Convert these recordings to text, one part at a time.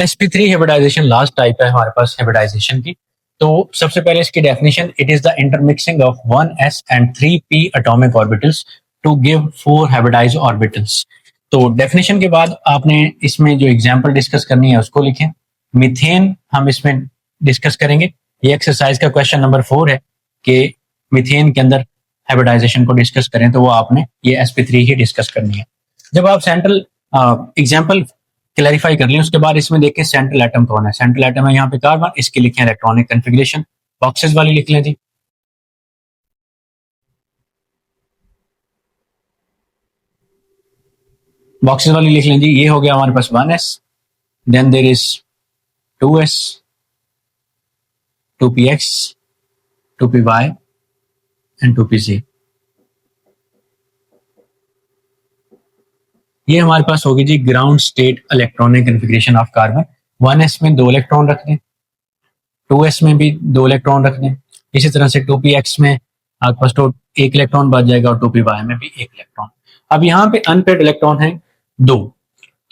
sp3 hybridisation last type है हमारे पास hybridisation की। तो सबसे पहले इसकी definition, it is the intermixing of 1s and 3p atomic orbitals to give 4 hybridize orbitals. तो डेफिनेशन के बाद आपने इसमें जो एग्जांपल डिस्कस करनी है उसको लिखें। मीथेन हम इसमें डिस्कस करेंगे। ये एक्सरसाइज का क्वेश्चन नंबर 4 है कि मीथेन के अंदर हाइब्रिडाइजेशन को डिस्कस करें, तो वो आपने ये sp3 ही डिस्कस करनी है। जब आप सेंट्रल एग्जाम्पल क्लैरिफाई कर लें, उसके बाद इसमें देखें सेंट्रल एटम कौन है। सेंट्रल एटम है यहाँ पे कार्बन, इसकी लिखें इलेक्ट्रॉनिक कन्फिग्रेशन, बॉक्सेस वाली लिख लें जी। बॉक्सेस वाली लिख लें जी। ये हो गया हमारे पास 1s, then there is 2s, 2px, 2py and 2pz। ये हमारे पास होगी जी ground state electronic configuration of carbon. 1s में 2 इलेक्ट्रॉन रख दें, 2s में भी 2 इलेक्ट्रॉन रख दें, इसी तरह से 2px में आपके पास तो 1 इलेक्ट्रॉन बच जाएगा और 2py में भी 1 इलेक्ट्रॉन। अब यहाँ पे अनपेड इलेक्ट्रॉन है 2।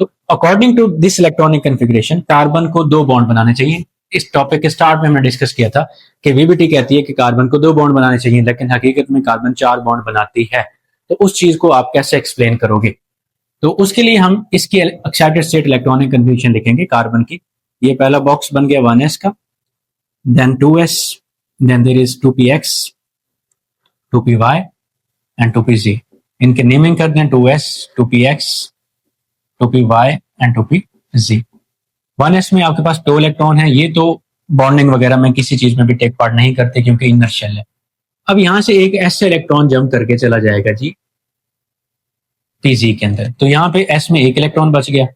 तो according to this electronic configuration carbon को 2 बॉन्ड बनाने चाहिए। इस टॉपिक के स्टार्ट में हमने डिस्कस किया था कि वीबीटी कहती है कि कार्बन को 2 बॉन्ड बनाने चाहिए, लेकिन हकीकत में कार्बन 4 बॉन्ड बनाती है। तो उस चीज को आप कैसे एक्सप्लेन करोगे? तो उसके लिए हम इसकी एक्साइटेड स्टेट इलेक्ट्रॉनिक कन्फिग्रेशन लिखेंगे कार्बन की। ये पहला बॉक्स बन गया 1s का, then 2s, then there is 2px, 2py and 2pz। इनके नेमिंग कर दें 2s, 2px, 2py and 2pz। 1s में आपके पास 2 इलेक्ट्रॉन है, ये तो बॉन्डिंग वगैरह में किसी चीज में भी टेक पार्ट नहीं करते क्योंकि इनर शेल है। अब यहां से एक s इलेक्ट्रॉन जंप करके चला जाएगा जी pz के अंदर, तो यहाँ पे s में 1 इलेक्ट्रॉन बच गया,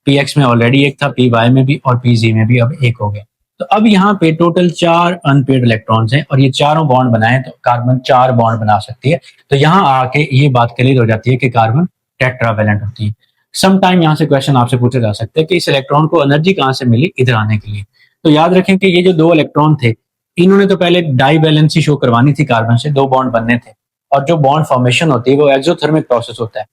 px में ऑलरेडी 1 था, py में भी और pz में भी अब 1 हो गया। तो अब यहाँ पे टोटल 4 अनपेड इलेक्ट्रॉन्स हैं और ये चारों बॉन्ड बनाए तो कार्बन 4 बॉन्ड बना सकती है। तो यहाँ आके ये बात क्लियर हो जाती है कि कार्बन टेट्रावेलेंट होती है। सम टाइम यहाँ से क्वेश्चन आपसे पूछा जा सकता है कि इस इलेक्ट्रॉन को एनर्जी कहाँ से मिली इधर आने के लिए। तो याद रखें कि ये जो 2 इलेक्ट्रॉन थे, इन्होंने तो पहले डाई बैलेंसी शो करवानी थी, कार्बन से 2 बॉन्ड बनने थे, और जो बॉन्ड फॉर्मेशन होती है वो एक्सोथर्मिक प्रोसेस होता है।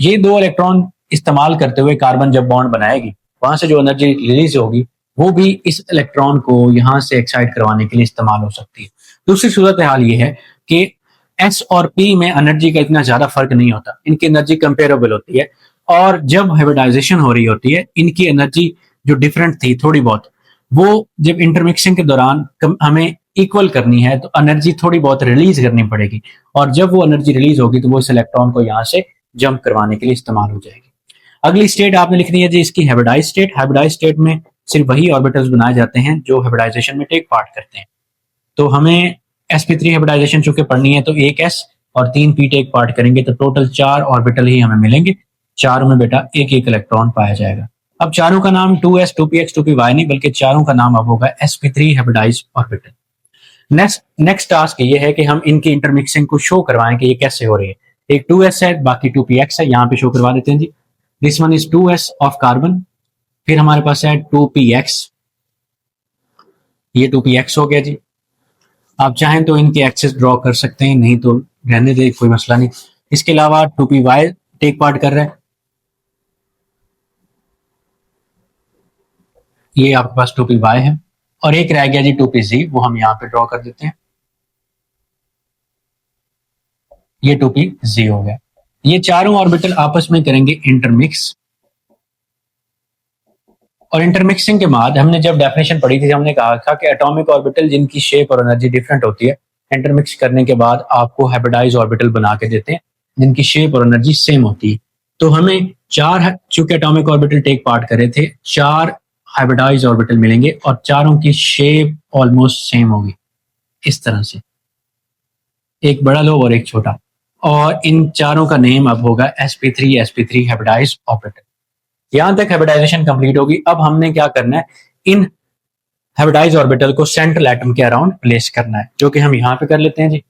ये 2 इलेक्ट्रॉन इस्तेमाल करते हुए कार्बन जब बॉन्ड बनाएगी, वहां से जो एनर्जी रिलीज होगी वो भी इस इलेक्ट्रॉन को यहां से एक्साइट करवाने के लिए इस्तेमाल हो सकती है। दूसरी सूरत हाल ये है कि S और P में एनर्जी का इतना ज्यादा फर्क नहीं होता, इनकी एनर्जी कंपेरेबल होती है, और जब हाइब्रिडाइजेशन हो रही होती है इनकी एनर्जी जो डिफरेंट थी थोड़ी बहुत, वो जब इंटरमिक्सिंग के दौरान हमें इक्वल करनी है तो एनर्जी थोड़ी बहुत रिलीज करनी पड़ेगी, और जब वो एनर्जी रिलीज होगी तो वो इस इलेक्ट्रॉन को यहाँ से जंप करवाने के लिए इस्तेमाल हो जाएगी। अगली स्टेट आपने लिखनी है जी इसकी हाइब्रिडाइज स्टेट। हाइब्रिडाइज स्टेट में सिर्फ वही ऑर्बिटल्स बनाए जाते हैं जो हाइब्रिडाइजेशन में टेक पार्ट करते हैं। तो हमें sp3 हाइब्रिडाइजेशन चूंकि पढ़नी है तो 1s और 3p टेक पार्ट करेंगे तो टोटल 4 ऑर्बिटल ही हमें मिलेंगे। चारों में बेटा एक एक इलेक्ट्रॉन पाया जाएगा। अब चारों का नाम 2s, 2px, 2py नहीं, बल्कि चारों का नाम अब होगा sp3 hybridise orbital. Next task ये है कि हम इनकी इंटरमिक्सिंग को शो करवाएं कि ये कैसे हो रही है। एक 2s है, बाकी 2px है, यहाँ पे शो करवा देते हैं जी। This one is 2s of carbon, फिर हमारे पास है 2px, ये 2px हो गया जी। आप चाहें तो इनके एक्सेस ड्रॉ कर सकते हैं, नहीं तो रहने दे, कोई मसला नहीं। इसके अलावा 2py टेक पार्ट कर रहा है, ये आपके पास 2py है, और एक रह गया जी 2pz, वो हम यहाँ पे ड्रॉ कर देते हैं, ये 2pz हो गया। ये चारों ऑर्बिटल आपस में करेंगे इंटरमिक्स, और इंटरमिक्सिंग के बाद हमने जब डेफिनेशन पढ़ी थी हमने कहा था कि एटॉमिक ऑर्बिटल जिनकी शेप और एनर्जी डिफरेंट होती है, इंटरमिक्स करने के बाद आपको हाइब्रिडाइज ऑर्बिटल बना के देते हैं जिनकी शेप और एनर्जी सेम होती है। तो हमें 4, चूंकि एटॉमिक ऑर्बिटल टेक पार्ट करे थे, 4 हाइब्रिडाइज ऑर्बिटल मिलेंगे और चारों की शेप ऑलमोस्ट सेम होगी इस तरह से, एक बड़ा लो और एक छोटा, और इन चारों का नेम अब होगा sp3 हाइब्रिडाइज ऑर्बिटल। यहां तक हाइब्रिडाइजेशन कंप्लीट होगी। अब हमने क्या करना है, इन हाइब्रिडाइज ऑर्बिटल को सेंट्रल एटम के अराउंड प्लेस करना है, जो कि हम यहां पे कर लेते हैं जी।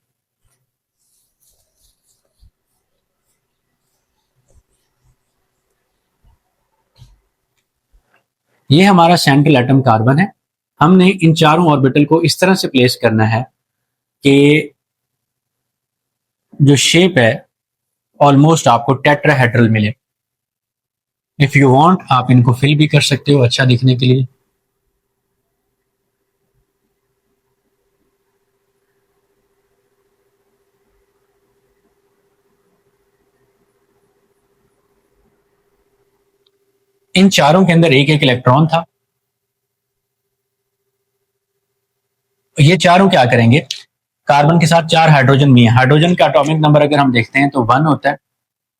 ये हमारा सेंट्रल एटम कार्बन है। हमने इन चारों ऑर्बिटल को इस तरह से प्लेस करना है कि जो शेप है ऑलमोस्ट आपको टेट्राहेड्रल मिले। इफ यू वांट आप इनको फिल भी कर सकते हो अच्छा दिखने के लिए। इन चारों के अंदर एक एक इलेक्ट्रॉन था। ये चारों क्या करेंगे, कार्बन के साथ 4 हाइड्रोजन भी है। हाइड्रोजन का एटॉमिक नंबर अगर हम देखते हैं तो 1 होता है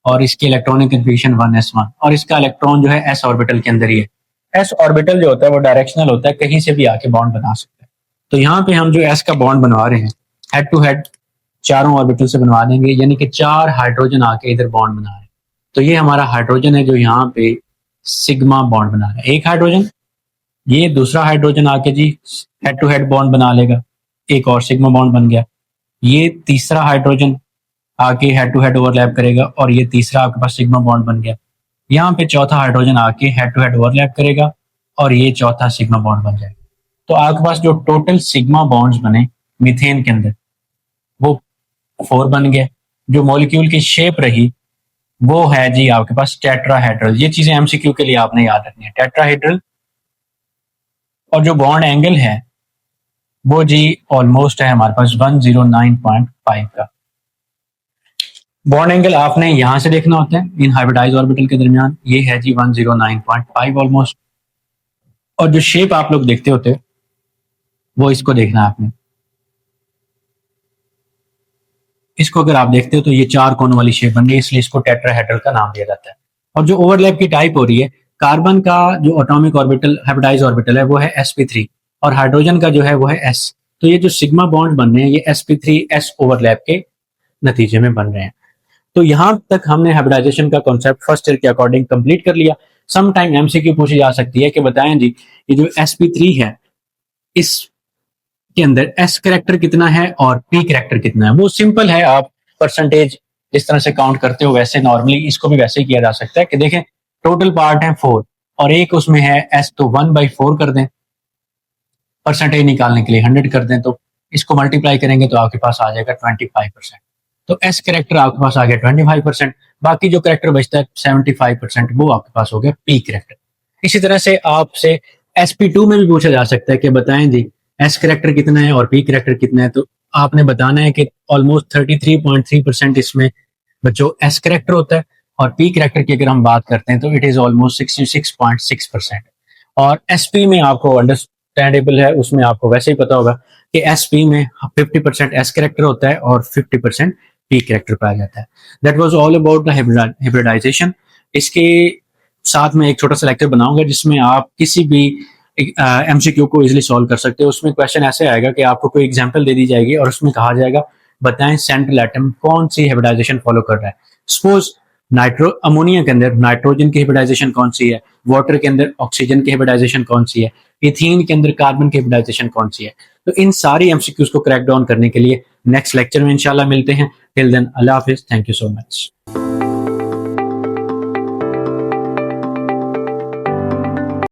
और इसकी इलेक्ट्रॉनिक कन्फिग्रेशन 1s1 और इसका इलेक्ट्रॉन जो है s ऑर्बिटल के अंदर ही है। s ऑर्बिटल जो होता है वो डायरेक्शनल होता है, कहीं से भी आके बॉन्ड बना सकता है। तो यहाँ पे हम जो s का बॉन्ड बनवा रहे हैं हेड टू हेड चारों ऑर्बिटल से बनवा देंगे, यानी कि 4 हाइड्रोजन आके इधर बॉन्ड बना रहे हैं। तो ये हमारा हाइड्रोजन है जो यहाँ पे सिग्मा बॉन्ड बना रहा है। एक हाइड्रोजन, ये दूसरा हाइड्रोजन आके जी हेड टू हेड बॉन्ड बना लेगा, एक और सिग्मा बॉन्ड बन गया। ये तीसरा हाइड्रोजन आके हेड टू हेड ओवरलैप करेगा और ये तीसरा आपके पास सिग्मा बॉन्ड बन गया। यहाँ पे चौथा हाइड्रोजन आके हेड टू हेड ओवरलैप करेगा और ये चौथा सिग्मा बॉन्ड बन जाएगा। तो आपके पास जो टोटल सिग्मा बॉन्ड्स बने मीथेन के अंदर वो 4 बन गए। जो मॉलिक्यूल की शेप रही वो है जी आपके पास टेट्राहेड्रल। ये चीजें एमसीक्यू के लिए आपने याद रखनी है, टेट्राहेड्रल। और जो बॉन्ड एंगल है वो जी ऑलमोस्ट है हमारे पास 109.5 का। बॉन्ड एंगल आपने यहां से देखना होता है इन हाइब्रिडाइज ऑर्बिटल के दरमियान, ये है जी 109.5 ऑलमोस्ट। और जो शेप आप लोग देखते होते वो इसको देखना है आपने। इसको अगर आप देखते हो तो ये 4 कोनों वाली शेप बन रही है, इसलिए इसको टेट्राहेड्रल का नाम दिया जाता है। और जो ओवरलैप की टाइप हो रही है, कार्बन का जो एटॉमिक ऑर्बिटल हाइब्रिडाइज ऑर्बिटल है वो है sp3 और हाइड्रोजन का जो है वो है s। तो ये जो सिग्मा बॉन्ड बन रहे हैं ये sp3s ओवरलैप के नतीजे में बन रहे हैं। तो यहां तक हमने हाइब्रिडाइजेशन का कॉन्सेप्ट फर्स्ट ईयर के अकॉर्डिंग कंप्लीट कर लिया। सम टाइम एमसीक्यू पूछी जा सकती है कि बताएं जी ये जो sp3 है इस के अंदर s करेक्टर कितना है और p करेक्टर कितना है। वो सिंपल है, आप परसेंटेज जिस तरह से काउंट करते हो वैसे नॉर्मली इसको भी वैसे ही किया जा सकता है कि देखें टोटल पार्ट है 4 और एक उसमें है s, तो 1/4 कर दें, परसेंटेज निकालने के लिए 100 कर दें, तो इसको मल्टीप्लाई करेंगे तो आपके पास आ जाएगा 25%। तो s करेक्टर आपके पास आ गया 25%, बाकी जो करेक्टर बचता है 75% वो आपके पास हो गया p करेक्टर। इसी तरह से आपसे sp2 में भी पूछा जा सकता है कि बताएं जी s करेक्टर कितना है और p करेक्टर कितना है। तो आपने बताना है कि ऑलमोस्ट 33.3% इसमें बच्चों s करेक्टर होता है और p करेक्टर की अगर हम बात करते हैं तो इट इज ऑलमोस्ट 66.6%। और sp में आपको अंडरस्टैंडेबल है, उसमें आपको वैसे ही पता होगा कि sp में 50% s करेक्टर होता है और 50% p करेक्टर पाया जाता है। That was all about the hybridization. इसके साथ में एक छोटा सा लेक्चर बनाऊंगा जिसमें आप किसी भी एमसीक्यू को इजीली सॉल्व कर सकते हो। उसमें क्वेश्चन ऐसे आएगा कि आपको कोई एग्जांपल दे दी जाएगी और उसमें कहा जाएगा बताएं सेंट्रल एटम कौन सी हाइब्रिडाइजेशन फॉलो कर रहा है। सपोज अमोनिया के अंदर नाइट्रोजन की हाइब्रिडाइजेशन कौन सी है, वाटर के अंदर ऑक्सीजन की हाइब्रिडाइजेशन कौन सी है, इथीन के अंदर कार्बन की हाइब्रिडाइजेशन कौन सी है। तो इन सारी एमसीक्यूज को क्रैक डाउन करने के लिए नेक्स्ट लेक्चर में इंशाल्लाह मिलते हैं। टिल देन अल्लाह हाफिज, थैंक यू सो मच।